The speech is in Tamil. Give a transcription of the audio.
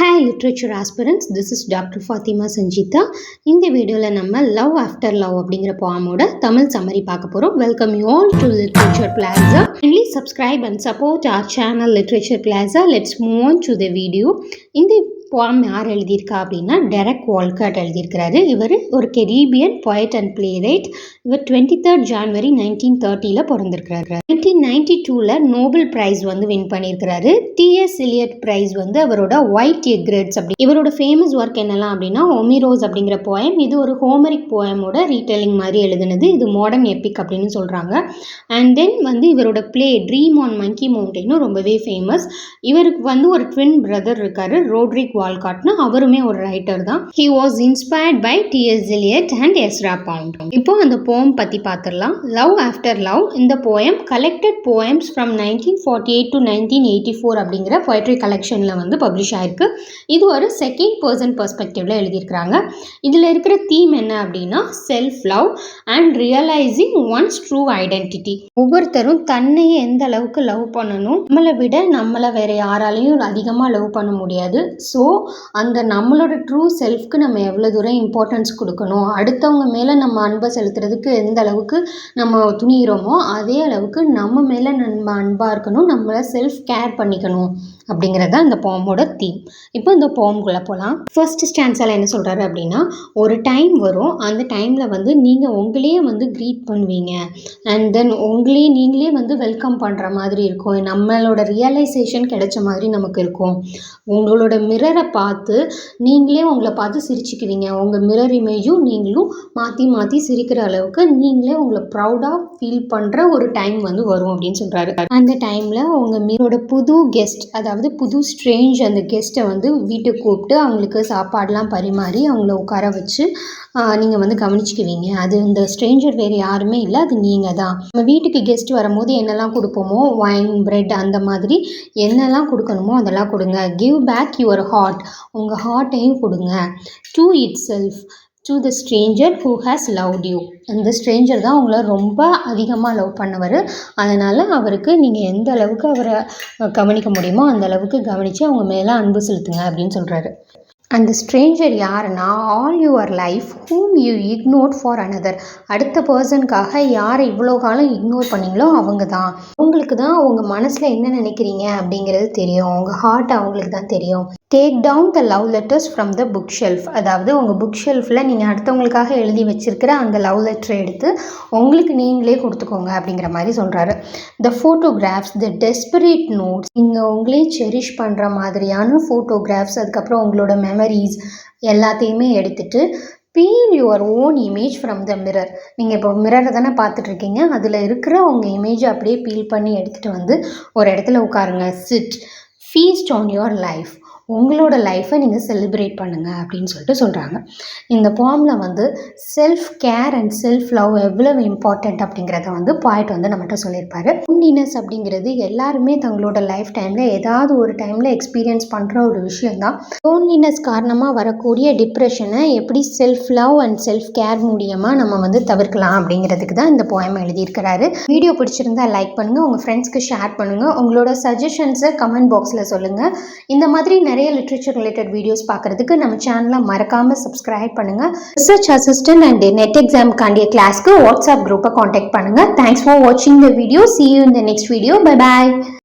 Hi literature aspirants, this is Dr. Fatima Sanjita. இந்த வீடியோவில் நம்ம லவ் ஆஃப்டர் லவ் அப்படிங்கிற போமோட தமிழ் சம்மரி பார்க்க போகிறோம். Welcome you all to literature plaza. Kindly subscribe and support our channel Literature Plaza. Let's move on to the video. இந்த போம் யார் எழுதியிருக்கா அப்படின்னா டெரக் வால்கட் எழுதியிருக்கிறாரு. இவர் ஒரு கெரீபியன் போயட் அண்ட் பிளே ரைட். இவர் 23 ஜான்வரி 1930 பிறந்திருக்கிறாரு. 1992 நோபல் பிரைஸ் வந்து வின் பண்ணியிருக்கிறாரு. T.S. Eliot பிரைஸ் வந்து அவரோட ஒயிட் எக்ரெட்ஸ் அப்படி. இவரோட ஃபேமஸ் ஒர்க் என்னெல்லாம் அப்படின்னா ஒமிரோஸ் அப்படிங்கிற போயம். இது ஒரு ஹோமரிக் போயமோட ரீடெல்லிங் மாதிரி எழுதுனது. இது மாடர்ன் எப்பிக் அப்படின்னு சொல்கிறாங்க. அண்ட் தென் வந்து இவரோட பிளே ட்ரீம் ஆன் மங்கி மவுண்டனும் ரொம்பவே ஃபேமஸ். இவருக்கு வந்து ஒரு ட்வின் பிரதர் இருக்காரு, ரோட்ரிக் வால்காட்னு. அவருமே ஒரு ரைட்டர் தான். He was inspired by T.S. Eliot and Ezra Pound. இப்போ அந்த போம் பத்தி பார்த்துடலாம். லவ் ஆஃப்டர் லவ் இந்த poem collected poems from 1948 to 1984 அப்படிங்கிற போய்ட்ரி கலெக்ஷனில் வந்து பப்ளிஷ் ஆயிருக்கு. இது ஒரு செகண்ட் பர்சன் பெர்ஸ்பெக்டிவ்ல எழுதியிருக்கிறாங்க. இதில் இருக்கிற தீம் என்ன அப்படின்னா self love and realising one's true identity. ஒவ்வொருத்தரும் தன்னையே எந்த அளவுக்கு லவ் பண்ணணும், நம்மளை விட நம்மளை வேற யாராலையும் அதிகமாக லவ் பண்ண முடியாது. ஸோ அந்த நம்மளோட ட்ரூ செல்ஃப்க்கு நம்ம எவ்வளோ தூரம் இம்பார்ட்டன்ஸ் கொடுக்கணும், அடுத்தவங்க மேலே நம்ம அன்பை செலுத்துறதுக்கு எந்த அளவுக்கு நம்ம துணிகிறோமோ அதே அளவுக்கு நம்ம மேலே நம்ம அன்பாக இருக்கணும், நம்மளை செல்ஃப் கேர் பண்ணிக்கணும் அப்படிங்கிறது தான் இந்த போமோட தீம். இப்போ இந்த போம்குள்ளே போகலாம். ஃபர்ஸ்ட் ஸ்டான்ஸால் என்ன சொல்கிறாரு அப்படின்னா, ஒரு டைம் வரும், அந்த டைமில் வந்து நீங்கள் உங்களையே வந்து க்ரீட் பண்ணுவீங்க அண்ட் தென் உங்களையே நீங்களே வந்து வெல்கம் பண்ணுற மாதிரி இருக்கும், நம்மளோட ரியலைசேஷன் கிடைச்ச மாதிரி நமக்கு இருக்கும். உங்களோட மிரரை பார்த்து நீங்களே உங்களை பார்த்து சிரிச்சுக்குவீங்க. உங்கள் மிரர் இமேஜும் நீங்களும் மாற்றி மாற்றி சிரிக்கிற அளவுக்கு நீங்களே உங்களை ப்ரௌடாக ஃபீல் பண்ணுற ஒரு டைம் வந்து வரும் அப்படின்னு சொல்கிறாரு. அந்த டைமில் உங்கள் மிரோட புது கெஸ்ட், அதாவது புது ஸ்ட்ரேஞ்ச் அந்த கெஸ்ட்டை வந்து வீட்டுக்கு கூப்பிட்டு அவங்களுக்கு சாப்பாடெலாம் பரிமாறி அவங்கள உட்கார வச்சு நீங்கள் வந்து கவனிச்சுக்குவீங்க. அது இந்த ஸ்ட்ரேஞ்சர் வேறு யாருமே இல்லை, அது நீங்கள் தான். நம்ம வீட்டுக்கு கெஸ்ட் வரும்போது என்னெல்லாம் கொடுப்போமோ, வைன், பிரெட், அந்த மாதிரி என்னெல்லாம் கொடுக்கணுமோ அதெல்லாம் கொடுங்க. கிவ் பேக் யுவர் ஹார்ட், உங்கள் ஹார்ட்டையும் கொடுங்க. To it self, to the Stranger who has loved you. அந்த ஸ்ட்ரேஞ்சர் தான் உங்களை ரொம்ப அதிகமாக லவ் பண்ணவர். அதனால் அவருக்கு நீங்கள் எந்த அளவுக்கு அவரை கவனிக்க முடியுமோ அந்த அளவுக்கு கவனித்து அவங்க மேலே அன்பு செலுத்துங்க அப்படின்னு சொல்கிறாரு. அந்த ஸ்ட்ரேஞ்சர் யாருன்னா, all your life whom you ignore for another. அடுத்த பர்சனுக்காக யாரை இவ்வளோ காலம் இக்னோர் பண்ணீங்களோ அவங்க தான். உங்களுக்கு தான் உங்கள் மனசில் என்ன நினைக்கிறீங்க அப்படிங்கிறது தெரியும், உங்கள் ஹார்ட் அவங்களுக்கு தான் தெரியும். Take down the love letters from the bookshelf. அதாவது உங்கள் புக் ஷெல்ஃபில் நீங்கள் அடுத்தவங்களுக்காக எழுதி வச்சிருக்கிற அந்த லவ் லெட்டரை எடுத்து உங்களுக்கு நீங்களே கொடுத்துக்கோங்க அப்படிங்கிற மாதிரி சொல்கிறாரு. த ஃபோட்டோகிராஃப்ஸ், த டெஸ்பரேட் நோட்ஸ், நீங்கள் உங்களே செரிஷ் பண்ணுற மாதிரியான ஃபோட்டோகிராஃப்ஸ், அதுக்கப்புறம் உங்களோட மெமரிஸ் எல்லாத்தையுமே எடுத்துகிட்டு peel your own image from the mirror. நீங்கள் இப்போ மிரரை தானே பார்த்துட்ருக்கீங்க, அதில் இருக்கிற உங்கள் இமேஜை அப்படியே பீல் பண்ணி எடுத்துகிட்டு வந்து ஒரு இடத்துல உட்காருங்க. Sit, feast on your life, உங்களோட லைஃப்பை நீங்கள் செலிப்ரேட் பண்ணுங்கள் அப்படின்னு சொல்லிட்டு சொல்கிறாங்க. இந்த போமில் வந்து self care and self love எவ்வளவு இம்பார்ட்டண்ட் அப்படிங்கிறத வந்து பாயிண்ட் வந்து நம்மகிட்ட சொல்லியிருப்பாரு. லோன்லினஸ் அப்படிங்கிறது எல்லாருமே தங்களோட லைஃப் டைமில் ஏதாவது ஒரு டைமில் எக்ஸ்பீரியன்ஸ் பண்ணுற ஒரு விஷயந்தான். லோன்லினஸ் காரணமாக வரக்கூடிய டிப்ரெஷனை எப்படி self love and self care மூலியமாக நம்ம வந்து தவிர்க்கலாம் அப்படிங்கிறதுக்கு தான் இந்த போயம் எழுதியிருக்கிறாரு. வீடியோ பிடிச்சிருந்தா லைக் பண்ணுங்கள், உங்கள் ஃப்ரெண்ட்ஸ்க்கு ஷேர் பண்ணுங்கள், உங்களோட சஜஷன்ஸை கமெண்ட் பாக்ஸில் சொல்லுங்கள். இந்த மாதிரி நிறைய லிட்ரேச்சர் ரிலேட்டட் வீடியோஸ் பார்க்குறதுக்கு நம்ம சேனலை மறக்காமல் சப்ஸ்கிரைப் பண்ணுங்கள். ரிசர்ச் அசிஸ்டன்ட் அண்ட் நெட் எக்ஸாமுக்காண்டிய கிளாஸ்க்கு வாட்ஸ்அப் குரூப்பை காண்டாக்ட் பண்ணுங்கள். தேங்க்ஸ் ஃபார் வாட்சிங் the video. See you in the next video. Bye bye.